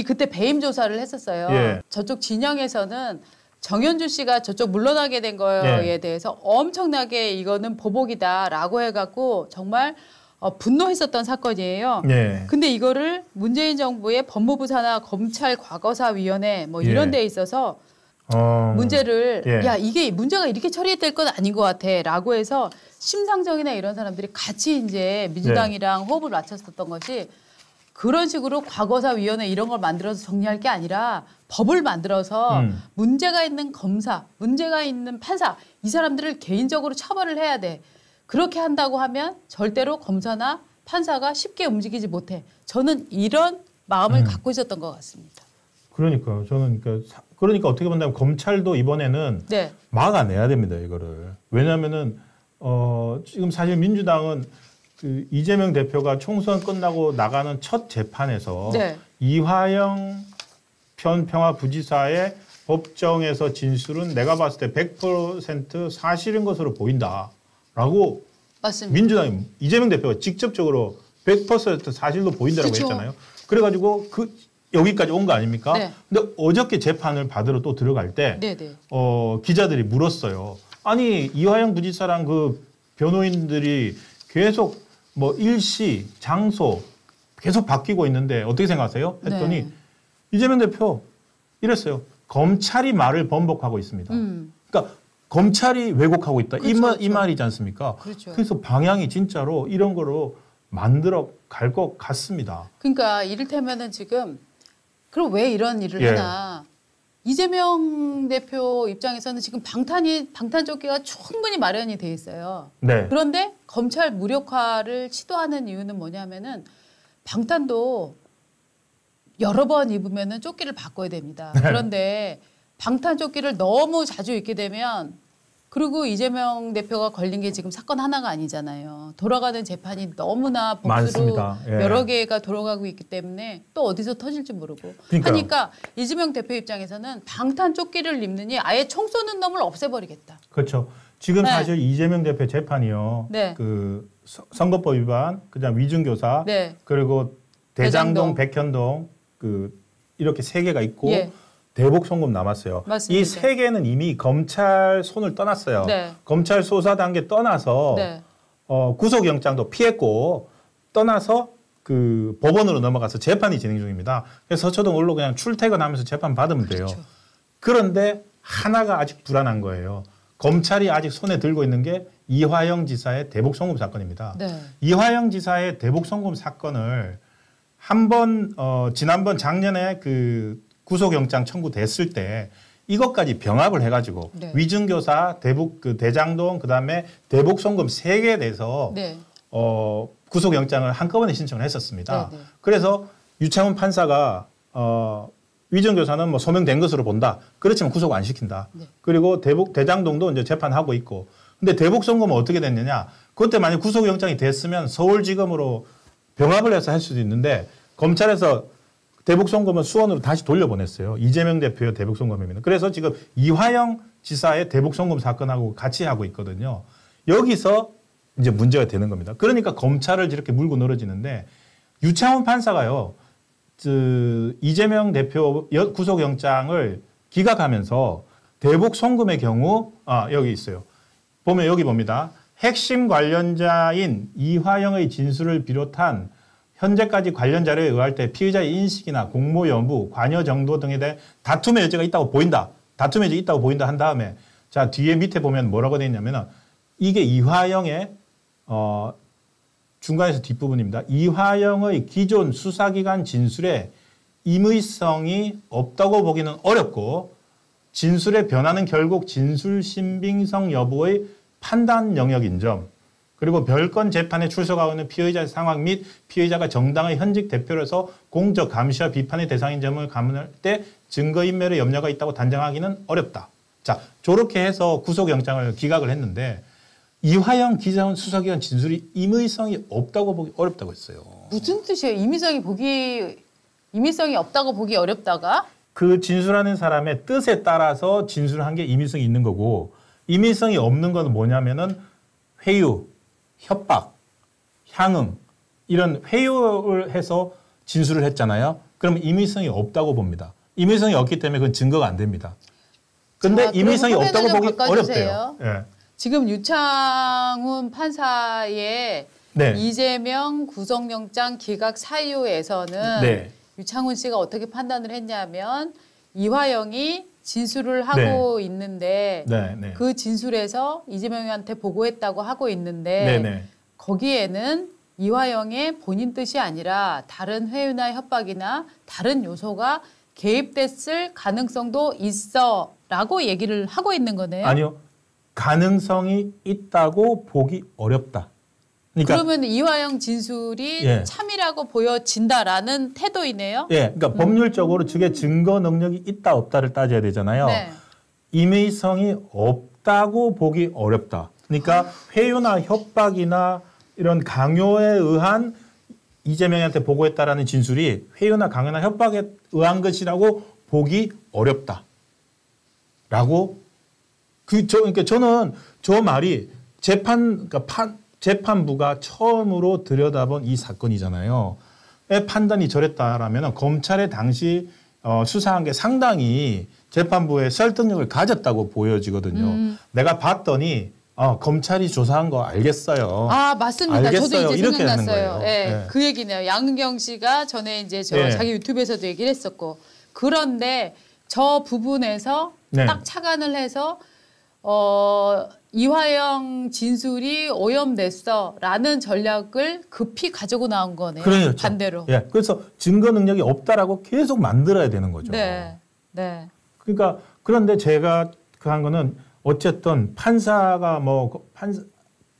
그때 배임 조사를 했었어요. 예. 저쪽 진영에서는 정현주 씨가 저쪽 물러나게 된 거에 대해서 엄청나게 이거는 보복이다라고 해갖고 정말 분노했었던 사건이에요. 예. 근데 이거를 문재인 정부의 법무부 산하 검찰 과거사위원회 뭐 이런 데 있어서 문제를 야 이게 문제가 이렇게 처리될 건 아닌 것 같아라고 해서 심상정이나 이런 사람들이 같이 이제 민주당이랑 호흡을 맞췄었던 것이 그런 식으로 과거사위원회 이런 걸 만들어서 정리할 게 아니라 법을 만들어서 문제가 있는 검사, 문제가 있는 판사 이 사람들을 개인적으로 처벌을 해야 돼. 그렇게 한다고 하면 절대로 검사나 판사가 쉽게 움직이지 못해. 저는 이런 마음을 갖고 있었던 것 같습니다. 그러니까 저는 그러니까 어떻게 본다면 검찰도 이번에는 막아내야 됩니다. 이거를. 왜냐하면은 지금 사실 민주당은 그 이재명 대표가 총선 끝나고 나가는 첫 재판에서 이화영 평화부지사의 법정에서 진술은 내가 봤을 때 100% 사실인 것으로 보인다라고 맞습니다. 민주당이 이재명 대표가 직접적으로 100% 사실로 보인다라고 그쵸. 했잖아요. 그래가지고 여기까지 온 거 아닙니까? 근데 어저께 재판을 받으러 또 들어갈 때 기자들이 물었어요. 아니 이화영 부지사랑 그 변호인들이 계속 뭐 일시, 장소 계속 바뀌고 있는데 어떻게 생각하세요? 했더니 이재명 대표 이랬어요. 검찰이 말을 번복하고 있습니다. 그러니까 검찰이 왜곡하고 있다. 그렇죠, 이 말이지 않습니까? 그렇죠. 그래서 방향이 진짜로 이런 거로 만들어 갈 것 같습니다. 그러니까 이를테면은 지금 그럼 왜 이런 일을 하나? 이재명 대표 입장에서는 지금 방탄조끼가 충분히 마련이 돼 있어요. 그런데 검찰 무력화를 시도하는 이유는 뭐냐면은 방탄도 여러 번 입으면은 조끼를 바꿔야 됩니다. 그런데 방탄조끼를 너무 자주 입게 되면 그리고 이재명 대표가 걸린 게 지금 사건 하나가 아니잖아요. 돌아가는 재판이 너무나 복수로 여러 개가 돌아가고 있기 때문에 또 어디서 터질지 모르고 하니까 이재명 대표 입장에서는 방탄조끼를 입느니 아예 총 쏘는 놈을 없애버리겠다. 그렇죠. 지금 사실 이재명 대표 재판이요. 그 선거법 위반, 그다음 위증교사, 그리고 대장동, 백현동 이렇게 3개가 있고 대북 송금 남았어요. 맞습니다. 이 3개는 이미 검찰 손을 떠났어요. 검찰 수사 단계 떠나서 구속영장도 피했고 떠나서 그 법원으로 넘어가서 재판이 진행 중입니다. 그래서 서초동 그냥 출퇴근하면서 재판 받으면 돼요. 그런데 하나가 아직 불안한 거예요. 검찰이 아직 손에 들고 있는 게 이화영 지사의 대북 송금 사건입니다. 이화영 지사의 대북 송금 사건을 지난번 작년에 그 구속영장 청구됐을 때 이것까지 병합을 해가지고 위증교사, 대장동, 그다음에 대북 송금 3개에 대해서 구속영장을 한꺼번에 신청을 했었습니다. 그래서 유창훈 판사가 위증교사는 뭐 소명된 것으로 본다. 그렇지만 구속 안 시킨다. 그리고 대장동도 이제 재판하고 있고. 근데 대북 송금은 어떻게 됐느냐? 그때 만약 구속영장이 됐으면 서울지검으로 병합을 해서 할 수도 있는데 검찰에서 대북 송금은 수원으로 다시 돌려보냈어요. 이재명 대표의 대북 송금입니다. 그래서 지금 이화영 지사의 대북 송금 사건하고 같이 하고 있거든요. 여기서 이제 문제가 되는 겁니다. 그러니까 검찰을 이렇게 물고 늘어지는데 유창훈 판사가요. 이재명 대표 구속영장을 기각하면서 대북 송금의 경우 여기 있어요. 보면 여기 봅니다. 핵심 관련자인 이화영의 진술을 비롯한 현재까지 관련 자료에 의할 때 피의자의 인식이나 공모 여부, 관여 정도 등에 대해 다툼의 여지가 있다고 보인다. 다툼의 여지가 있다고 보인다 한 다음에 자 뒤에 밑에 보면 뭐라고 되어 있냐면 이게 이화영의 중간에서 뒷부분입니다. 이화영의 기존 수사기관 진술에 임의성이 없다고 보기는 어렵고 진술의 변화는 결국 진술 신빙성 여부의 판단 영역인 점. 그리고 별건 재판에 출석하고 있는 피의자의 상황 및 피의자가 정당의 현직 대표로서 공적 감시와 비판의 대상인 점을 감안할 때 증거인멸의 염려가 있다고 단정하기는 어렵다. 자, 저렇게 해서 구속영장을 기각을 했는데 이화영 기자원 수사기관 진술이 임의성이 없다고 보기 어렵다고 했어요. 무슨 뜻이에요? 임의성이 없다고 보기 어렵다가? 그 진술하는 사람의 뜻에 따라서 진술한 게 임의성이 있는 거고 임의성이 없는 건 뭐냐면은 회유, 협박, 향응 이런 회유를 해서 진술을 했잖아요. 그러면 임의성이 없다고 봅니다. 임의성이 없기 때문에 그건 증거가 안 됩니다. 근데 임의성이 없다고 보기 어렵대요. 예. 지금 유창훈 판사의 네. 이재명 구속영장 기각 사유에서는 네. 유창훈 씨가 어떻게 판단을 했냐면 이화영이 진술을 하고 네. 있는데 네, 네. 그 진술에서 이재명한테 보고했다고 하고 있는데 네, 네. 거기에는 이화영의 본인 뜻이 아니라 다른 회유나 협박이나 다른 요소가 개입됐을 가능성도 있어라고 얘기를 하고 있는 거네요. 아니요. 가능성이 있다고 보기 어렵다. 그러니까, 그러면 이화영 진술이 예. 참이라고 보여진다라는 태도이네요. 예, 그러니까 법률적으로 저게 증거 능력이 있다 없다를 따져야 되잖아요. 네. 임의성이 없다고 보기 어렵다. 그러니까 회유나 협박이나 이런 강요에 의한 이재명한테 보고했다라는 진술이 회유나 강요나 협박에 의한 것이라고 보기 어렵다라고 그러니까 저는 저 말이 재판부가 처음으로 들여다본 이 사건이잖아요. 판단이 저랬다라면 검찰의 당시 수사한 게 상당히 재판부의 설득력을 가졌다고 보여지거든요. 내가 봤더니 검찰이 조사한 거 알겠어요. 아 맞습니다. 알겠어요. 저도 이제 이렇게 생각났어요. 네, 네. 그 얘기네요. 양은경 씨가 전에 이제 네. 자기 유튜브에서도 얘기를 했었고 그런데 저 부분에서 네. 딱 착안을 해서 이화영 진술이 오염됐어라는 전략을 급히 가지고 나온 거네요. 그렇죠. 반대로. 예, 그래서 증거 능력이 없다라고 계속 만들어야 되는 거죠. 네, 네. 그러니까 그런데 제가 한 거는 어쨌든 판사가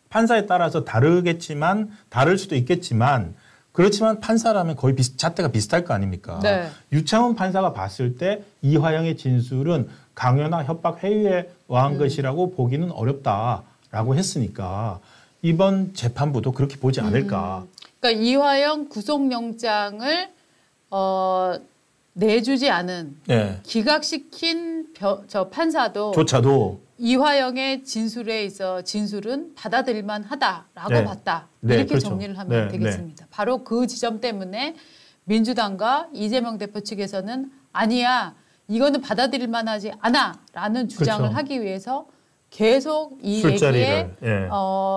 판사에 따라서 다르겠지만 다를 수도 있겠지만 그렇지만 판사라면 거의 잣대가 비슷할 거 아닙니까? 네. 유창훈 판사가 봤을 때 이화영의 진술은 강요나 협박 회유에 의한 것이라고 보기는 어렵다라고 했으니까 이번 재판부도 그렇게 보지 않을까. 그러니까 이화영 구속영장을 내주지 않은 네. 기각시킨 저 판사도 조차도 이화영의 진술에 있어 진술은 받아들일만 하다라고 네. 봤다. 네, 이렇게 그렇죠. 정리를 하면 네, 되겠습니다. 네. 바로 그 지점 때문에 민주당과 이재명 대표 측에서는 아니야. 이거는 받아들일 만하지 않아라는 주장을 그렇죠. 하기 위해서 계속 이 얘기에 예.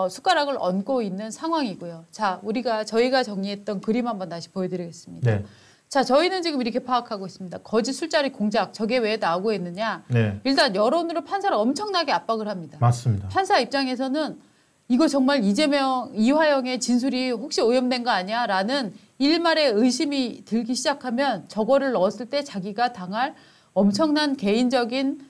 숟가락을 얹고 있는 상황이고요. 자, 저희가 정리했던 그림 한번 다시 보여드리겠습니다. 네. 자, 저희는 지금 이렇게 파악하고 있습니다. 거짓 술자리 공작 저게 왜 나오고 있느냐. 네. 일단 여론으로 판사를 엄청나게 압박을 합니다. 맞습니다. 판사 입장에서는 이거 정말 이화영의 진술이 혹시 오염된 거 아니야? 라는 일말의 의심이 들기 시작하면 저거를 넣었을 때 자기가 당할 엄청난 개인적인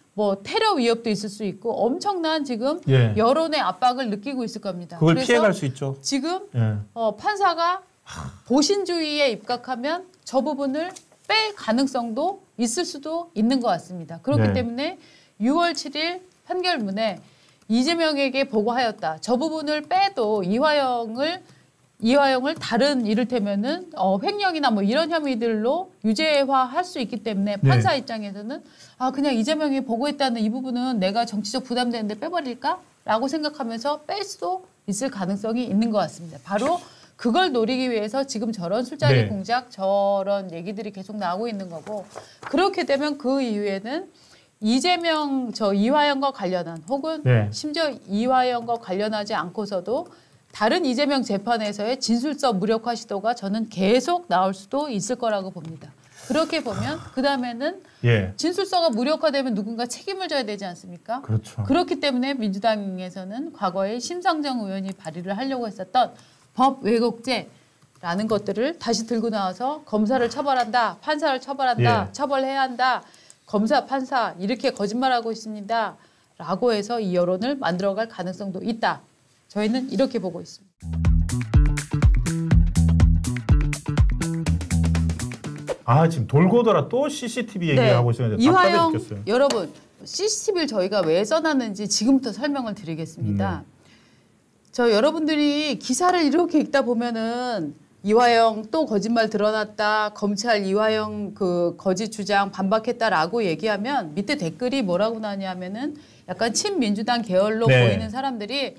테러 위협도 있을 수 있고 엄청난 지금 예. 여론의 압박을 느끼고 있을 겁니다. 그걸 피해갈 수 있죠. 지금 예. 판사가 보신주의에 입각하면 저 부분을 뺄 가능성도 있을 수도 있는 것 같습니다. 그렇기 네. 때문에 6월 7일 판결문에 이재명에게 보고하였다. 저 부분을 빼도 이화영을 다른 이를테면은 횡령이나 이런 혐의들로 유죄화할 수 있기 때문에 판사 네. 입장에서는 그냥 이재명이 보고했다는 이 부분은 내가 정치적 부담되는데 빼버릴까라고 생각하면서 뺄 수도 있을 가능성이 있는 것 같습니다. 바로 그걸 노리기 위해서 지금 저런 술자리 네. 공작 저런 얘기들이 계속 나오고 있는 거고 그렇게 되면 그 이후에는 이화영과 관련한 혹은 네. 심지어 이화영과 관련하지 않고서도 다른 이재명 재판에서의 진술서 무력화 시도가 저는 계속 나올 수도 있을 거라고 봅니다. 그렇게 보면 그다음에는 예. 진술서가 무력화되면 누군가 책임을 져야 되지 않습니까? 그렇죠. 그렇기 때문에 민주당에서는 과거에 심상정 의원이 발의를 하려고 했었던 법 왜곡죄라는 것들을 다시 들고 나와서 검사를 처벌한다, 판사를 처벌한다, 예. 처벌해야 한다, 검사, 판사 이렇게 거짓말하고 있습니다. 라고 해서 이 여론을 만들어갈 가능성도 있다. 저희는 이렇게 보고 있습니다. 지금 돌고 돌아 또 CCTV 얘기하고 있었는데 이화영 답답해 죽겠어요. 여러분 CCTV를 저희가 왜 써놨는지 지금부터 설명을 드리겠습니다. 저 여러분들이 기사를 이렇게 읽다 보면은 이화영 또 거짓말 드러났다. 검찰 이화영 그 거짓 주장 반박했다라고 얘기하면 밑에 댓글이 뭐라고 나냐면은 약간 친민주당 계열로 네. 보이는 사람들이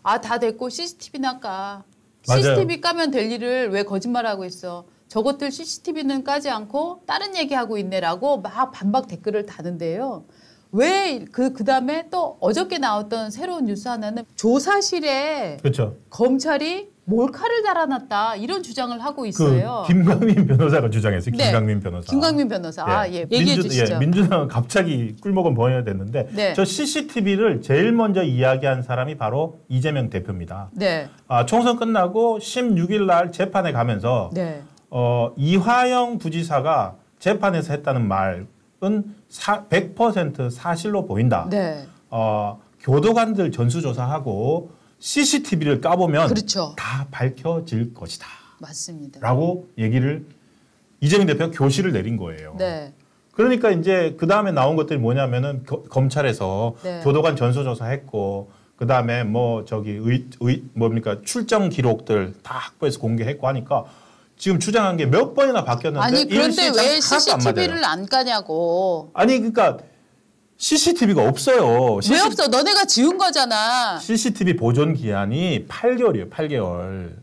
다 됐고 CCTV나 까. 맞아요. CCTV 까면 될 일을 왜 거짓말하고 있어. 저것들 CCTV는 까지 않고 다른 얘기하고 있네라고 막 반박 댓글을 다는데요. 왜 그다음에 또 어저께 나왔던 새로운 뉴스 하나는 조사실에 그렇죠. 검찰이 몰카를 달아놨다 이런 주장을 하고 있어요. 김광민 변호사가 주장했어요. 네. 김광민 변호사. 김광민 변호사. 얘기해 주시죠. 민주당은 갑자기 꿀먹은 버려야 됐는데 네. 저 CCTV를 제일 먼저 이야기한 사람이 바로 이재명 대표입니다. 네. 총선 끝나고 16일 날 재판에 가면서 네. 이화영 부지사가 재판에서 했다는 말은 100% 사실로 보인다. 네. 교도관들 전수조사하고 CCTV를 까보면 그렇죠. 다 밝혀질 것이다. 맞습니다. 라고 얘기를 이재명 대표가 교시를 내린 거예요. 네. 그러니까 이제 그 다음에 나온 것들이 뭐냐면은 검찰에서 네. 교도관 전수조사했고 그 다음에 뭐 저기 뭡니까 출정 기록들 다 확보해서 공개했고 하니까 지금 주장한 게 몇 번이나 바뀌었는데 아니 그런데 왜 일시장 하나도 안 CCTV를 맞아요. 안 까냐고. 아니 그러니까 CCTV가 없어요. 왜 없어? 너네가 지운 거잖아. CCTV 보존 기한이 8개월이에요. 8개월.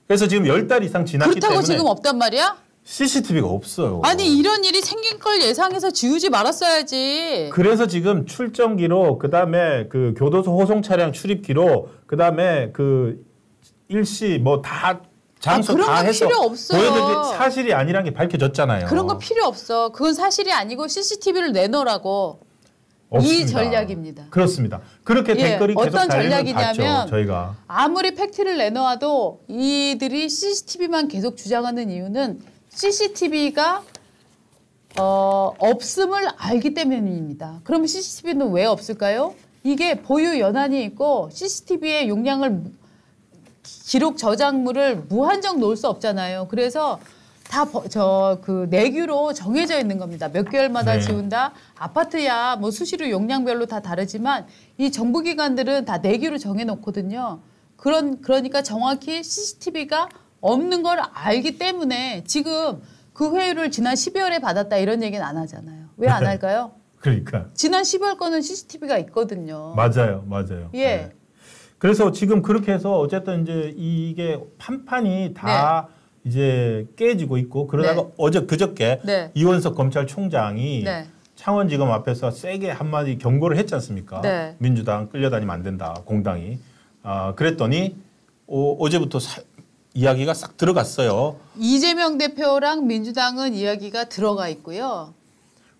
그래서 지금 10달 이상 지났기 그렇다고 때문에 지금 없단 말이야? CCTV가 없어요. 아니 이런 일이 생긴 걸 예상해서 지우지 말았어야지. 그래서 지금 출정 기록, 그다음에 그 교도소 호송 차량 출입 기록, 그다음에 그 일시 뭐 다 장소 그런 다 거 해서 필요 없어요. 보여드릴 사실이 아니란 게 밝혀졌잖아요. 그런 거 필요 없어. 그건 사실이 아니고 CCTV를 내놓으라고. 없습니다. 이 전략입니다. 그렇습니다. 그렇게 댓글이 계속 어떤 달리면 전략이냐면 봤죠, 저희가. 아무리 팩트를 내놓아도 이들이 CCTV만 계속 주장하는 이유는 CCTV가 없음을 알기 때문입니다. 그럼 CCTV는 왜 없을까요? 이게 보유 연한이 있고 CCTV의 용량을 기록 저장물을 무한정 놓을 수 없잖아요. 그래서 다 그 내규로 정해져 있는 겁니다. 몇 개월마다 네. 지운다. 아파트야 뭐 수시로 용량별로 다 다르지만 이 정부기관들은 다 내규로 정해놓거든요. 그러니까 정확히 CCTV가 없는 걸 알기 때문에 지금 그 회유를 지난 12월에 받았다 이런 얘기는 안 하잖아요. 왜 안 할까요? 그러니까. 지난 12월 거는 CCTV가 있거든요. 맞아요. 예. 네. 그래서 지금 그렇게 해서 어쨌든 이제 이게 판판이 다 이제 깨지고 있고 그러다가 그저께 이원석 검찰총장이 창원지검 앞에서 세게 한마디 경고를 했지 않습니까? 민주당 끌려다니면 안 된다. 공당이. 그랬더니 어제부터 이야기가 싹 들어갔어요. 이재명 대표랑 민주당은 이야기가 들어가 있고요.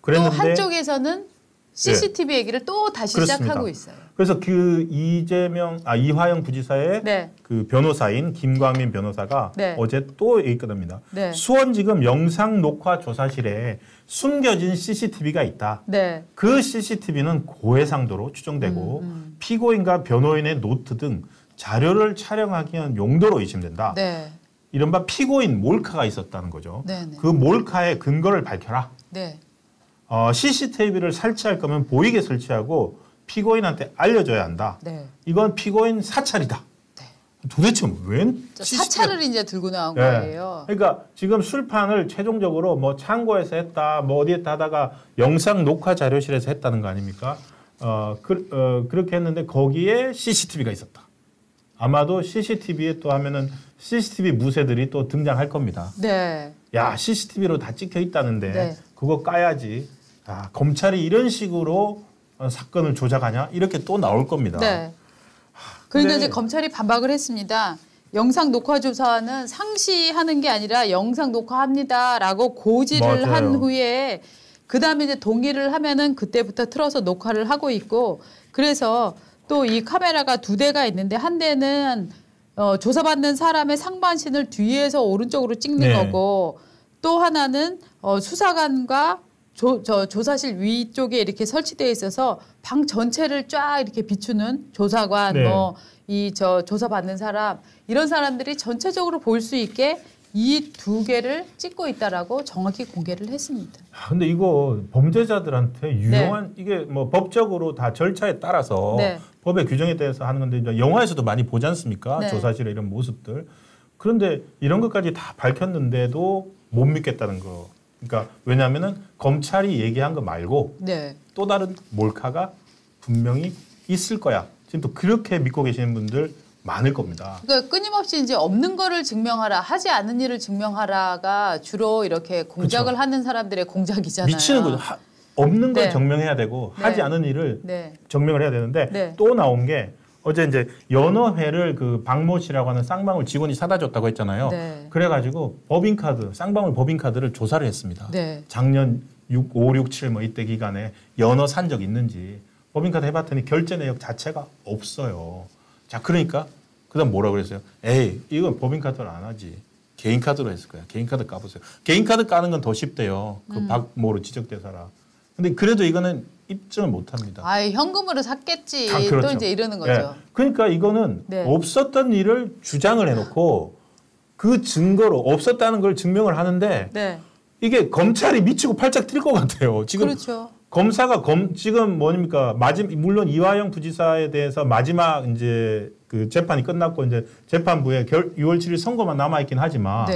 그랬는데 또 한쪽에서는 CCTV 얘기를 또 다시 그렇습니다. 시작하고 있어요. 그래서 그 이화영 부지사의 그 변호사인 김광민 변호사가 어제 또 얘기 꺼냅니다. 수원지검 영상 녹화 조사실에 숨겨진 CCTV가 있다. 그 CCTV는 고해상도로 추정되고 피고인과 변호인의 노트 등 자료를 촬영하기 위한 용도로 의심된다. 이른바 피고인 몰카가 있었다는 거죠. 그 몰카의 근거를 밝혀라. CCTV를 설치할 거면 보이게 설치하고 피고인한테 알려줘야 한다. 이건 피고인 사찰이다. 도대체 웬 사찰을 이제 들고 나온 거예요. 그러니까 지금 술판을 최종적으로 뭐 창고에서 했다, 뭐 어디에 하다가 영상 녹화 자료실에서 했다는 거 아닙니까? 그렇게 했는데 거기에 CCTV가 있었다. 아마도 CCTV에 또 하면은 CCTV 무새들이 또 등장할 겁니다. 야, CCTV로 다 찍혀 있다는데 그거 까야지. 검찰이 이런 식으로 사건을 조작하냐? 이렇게 또 나올 겁니다. 그런데 이제 검찰이 반박을 했습니다. 영상 녹화 조사는 상시하는 게 아니라 영상 녹화합니다라고 고지를 한 후에 그다음에 이제 동의를 하면은 그때부터 틀어서 녹화를 하고 있고 그래서 또 이 카메라가 2대가 있는데 한 대는 조사받는 사람의 상반신을 뒤에서 오른쪽으로 찍는 거고 또 하나는 수사관과 조사실 위쪽에 이렇게 설치되어 있어서 방 전체를 쫙 이렇게 비추는 조사관, 네. 조사 받는 사람 이런 사람들이 전체적으로 볼 수 있게 이 2개를 찍고 있다라고 정확히 공개를 했습니다. 근데 이거 범죄자들한테 유용한 이게 뭐 법적으로 다 절차에 따라서 법의 규정에 대해서 하는 건데 이제 영화에서도 많이 보지 않습니까? 조사실의 이런 모습들. 그런데 이런 것까지 다 밝혔는데도 못 믿겠다는 거. 그러니까 왜냐하면은 검찰이 얘기한 거 말고 또 다른 몰카가 분명히 있을 거야. 지금 또 그렇게 믿고 계시는 분들 많을 겁니다. 그러니까 끊임없이 이제 없는 거를 증명하라, 하지 않은 일을 증명하라가 주로 이렇게 공작을 그쵸. 하는 사람들의 공작이잖아요. 미치는 거죠. 없는 걸 증명해야 되고 하지 않은 일을 증명을 해야 되는데 또 나온 게 어제 이제 연어회를 그 박모 씨라고 하는 쌍방울 직원이 사다 줬다고 했잖아요. 그래가지고 법인카드, 쌍방울 법인카드를 조사를 했습니다. 작년 5, 6, 7 뭐 이때 기간에 연어 산 적 있는지 법인카드 해봤더니 결제 내역 자체가 없어요. 자, 그러니까 그다음 뭐라 그랬어요? 에이, 이건 법인카드로 안 하지. 개인카드로 했을 거야. 개인카드 까보세요. 개인카드 까는 건 더 쉽대요. 그 박모로 지적대사라. 근데 그래도 이거는 입증을 못 합니다. 아, 현금으로 샀겠지. 그렇죠. 또 이제 이러는 거죠. 그러니까 이거는 없었던 일을 주장을 해놓고 그 증거로 없었다는 걸 증명을 하는데 이게 검찰이 미치고 팔짝 뛸 것 같아요. 지금 그렇죠. 검사가 지금 뭡니까? 물론 이화영 부지사에 대해서 마지막 이제 그 재판이 끝났고 이제 재판부에 6월 7일 선고만 남아 있긴 하지만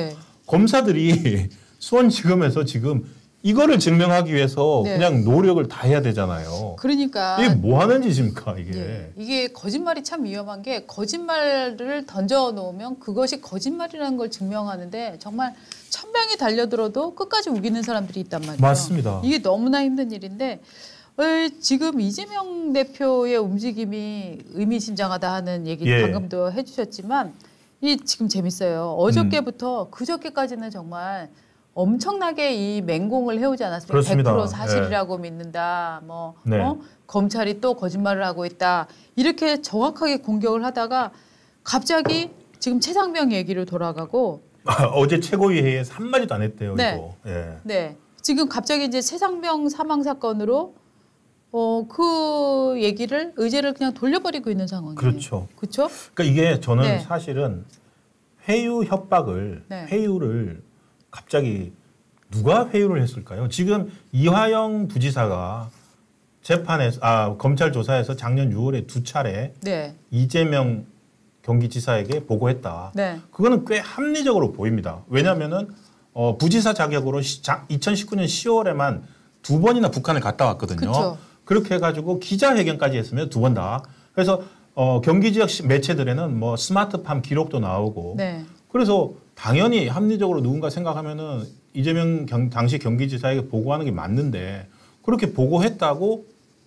검사들이 수원지검에서 지금 이거를 증명하기 위해서 그냥 노력을 다 해야 되잖아요. 그러니까 이게 뭐 하는 짓입니까, 이게? 이게 거짓말이 참 위험한 게 거짓말을 던져 놓으면 그것이 거짓말이라는 걸 증명하는데 정말 천명이 달려들어도 끝까지 우기는 사람들이 있단 말이에요. 맞습니다. 이게 너무나 힘든 일인데 지금 이재명 대표의 움직임이 의미심장하다 하는 얘기 방금도 해주셨지만 이 지금 재밌어요. 어저께부터 그저께까지는 정말 엄청나게 이 맹공을 해오지 않았습니까? 그렇습니다. 100% 사실이라고 믿는다. 검찰이 또 거짓말을 하고 있다. 이렇게 정확하게 공격을 하다가 갑자기 지금 최상병 얘기로 돌아가고 어제 최고위 회의에서 한마디도 안 했대요. 이거. 지금 갑자기 이제 최상병 사망 사건으로 그 얘기를 의제를 그냥 돌려버리고 있는 상황이에요. 그렇죠. 그렇죠? 그러니까 이게 저는 사실은 회유 협박을 회유를 갑자기 누가 회유를 했을까요? 지금 이화영 부지사가 검찰 조사에서 작년 6월에 2차례 이재명 경기지사에게 보고했다. 그거는 꽤 합리적으로 보입니다. 왜냐하면은 부지사 자격으로 2019년 10월에만 2번이나 북한을 갔다 왔거든요. 그쵸. 그렇게 해가지고 기자회견까지 했으면 2번 다. 그래서 경기 지역 매체들에는 뭐 스마트팜 기록도 나오고. 그래서 당연히 합리적으로 누군가 생각하면은 이재명 당시 경기지사에게 보고하는 게 맞는데 그렇게 보고했다고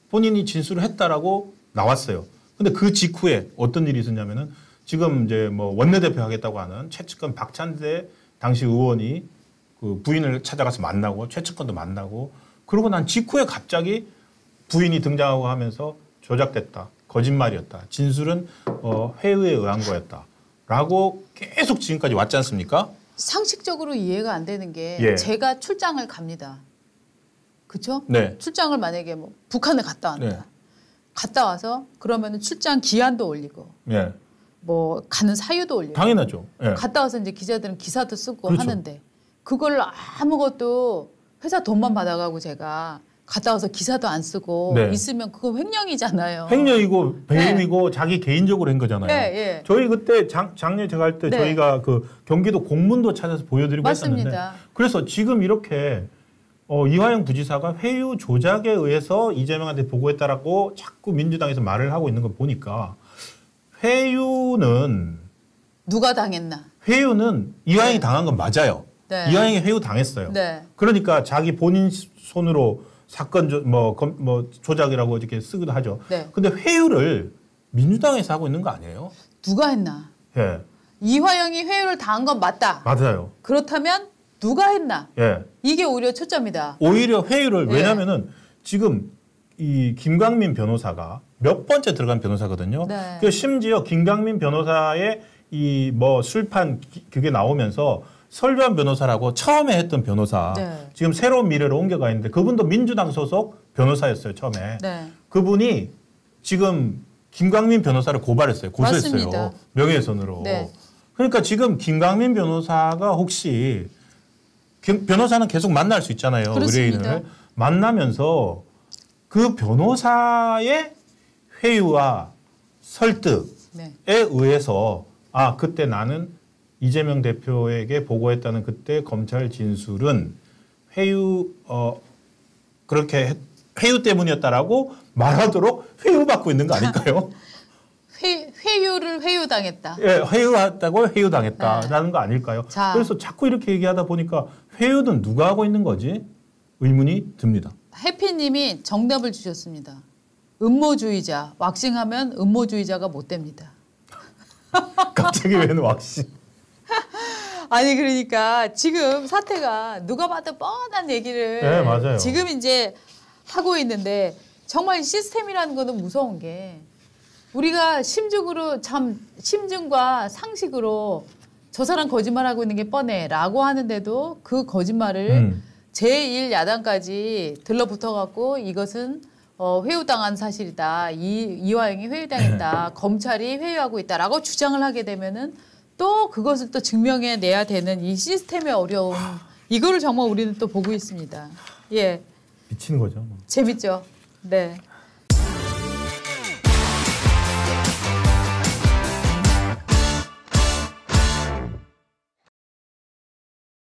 본인이 진술을 했다라고 나왔어요. 근데 그 직후에 어떤 일이 있었냐면은 지금 이제 뭐 원내대표 하겠다고 하는 최측근 박찬대 당시 의원이 그 부인을 찾아가서 만나고 최측근도 만나고 그러고 난 직후에 갑자기 부인이 등장하고 하면서 조작됐다. 거짓말이었다. 진술은 회의에 의한 거였다. 라고 계속 지금까지 왔지 않습니까? 상식적으로 이해가 안 되는 게 제가 출장을 갑니다. 그렇죠? 출장을 만약에 뭐 북한을 갔다 왔다. 갔다 와서 그러면은 출장 기한도 올리고 뭐 가는 사유도 올리고 당연하죠. 갔다 와서 이제 기자들은 기사도 쓰고 하는데 그걸 아무것도 회사 돈만 받아가고 제가 갔다 와서 기사도 안 쓰고 있으면 그거 횡령이잖아요. 횡령이고 배임이고 자기 개인적으로 한 거잖아요. 저희 그때 작년에 제가 할 때 저희가 그 경기도 공문도 찾아서 보여드리고 했었는데 그래서 지금 이렇게 이화영 부지사가 회유 조작에 의해서 이재명한테 보고했다라고 자꾸 민주당에서 말을 하고 있는 걸 보니까 회유는 누가 당했나? 회유는 이화영이 당한 건 맞아요. 이화영이 회유 당했어요. 그러니까 자기 본인 손으로 사건 조작이라고 이렇게 쓰기도 하죠. 근데 회유를 민주당에서 하고 있는 거 아니에요? 누가 했나? 이화영이 회유를 당한 건 맞다. 맞아요. 그렇다면 누가 했나? 이게 오히려 초점이다. 오히려 회유를 왜냐면은 지금 이 김광민 변호사가 몇 번째 들어간 변호사거든요. 그 심지어 김광민 변호사의 이 뭐 술판 그게 나오면서 설주한 변호사라고 처음에 했던 변호사 네. 지금 새로운 미래로 옮겨가 있는데 그분도 민주당 소속 변호사였어요 처음에. 네. 그분이 지금 김광민 변호사를 고발했어요. 고소했어요. 맞습니다. 명예훼손으로. 네. 그러니까 지금 김광민 변호사가 혹시 변호사는 계속 만날 수 있잖아요. 그렇습니다. 의뢰인을. 만나면서 그 변호사의 회유와 설득에 네. 의해서 아 그때 나는 이재명 대표에게 보고했다는 그때 검찰 진술은 그렇게 회유 때문이었다라고 말하도록 회유받고 있는 거 아닐까요? 회유를 회유당했다. 예, 회유했다고 회유당했다라는 거 아닐까요? 자. 그래서 자꾸 이렇게 얘기하다 보니까 회유는 누가 하고 있는 거지? 의문이 듭니다. 해피님이 정답을 주셨습니다. 음모주의자. 왁싱하면 음모주의자가 못 됩니다. 갑자기 왜 왁싱? 아니 그러니까 지금 사태가 누가 봐도 뻔한 얘기를 네, 맞아요. 지금 이제 하고 있는데 정말 시스템이라는 거는 무서운 게 우리가 심증과 상식으로 저 사람 거짓말하고 있는 게 뻔해라고 하는데도 그 거짓말을 제1야당까지 들러붙어갖고 이것은 회유당한 사실이다. 이화영이 회유당했다. 검찰이 회유하고 있다라고 주장을 하게 되면은 또 그것을 또 증명해내야 되는 이 시스템의 어려움. 이거를 정말 우리는 또 보고 있습니다. 예. 미치는 거죠. 뭐. 재밌죠? 네.